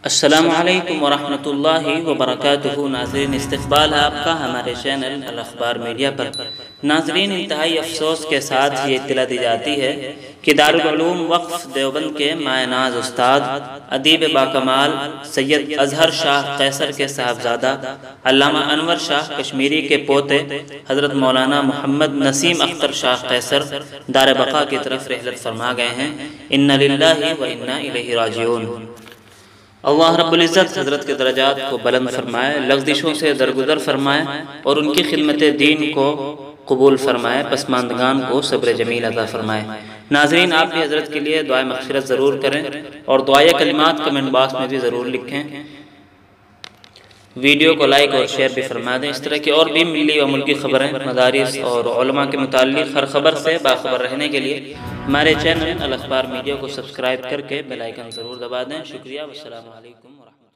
السلام علیکم ورحمۃ اللہ وبرکاتہ۔ ناظرین، استقبال ہے آپ کا ہمارے چینل الاخبار میڈیا پر۔ ناظرین، انتہائی افسوس کے ساتھ یہ اطلاع دی جاتی ہے کہ دارالعلوم وقف دیوبند کے مایہ ناز استاد ادیب باکمال سید اظہر شاہ قیصر کے صاحبزادہ علامہ انور شاہ کشمیری کے پوتے حضرت مولانا محمد نسیم اختر شاہ قیصر دار بقا کی طرف رحلت فرما گئے ہیں۔ انا للہ و انا الیہ راجعون۔ اللہ رب العزت حضرت کے درجات کو بلند فرمائے، لغزشوں سے درگزر فرمائے اور ان کی خدمت دین کو قبول فرمائے، پسماندگان کو صبر جمیل عطا فرمائے۔ ناظرین، آپ بھی حضرت کے لیے دعائے مغفرت ضرور کریں اور دعائے کلمات کمنٹ باکس میں بھی ضرور لکھیں۔ ویڈیو کو لائک اور شیئر بھی فرما دیں۔ اس طرح کی اور بھی ملی و ملکی خبریں، مدارس اور علماء کے متعلق ہر خبر سے باخبر رہنے کے لیے ہمارے چینل الاخبار میڈیا کو سبسکرائب کر کے بیل آئیکن ضرور دبا دیں۔ شکریہ، والسلام علیکم ورحمۃ اللہ۔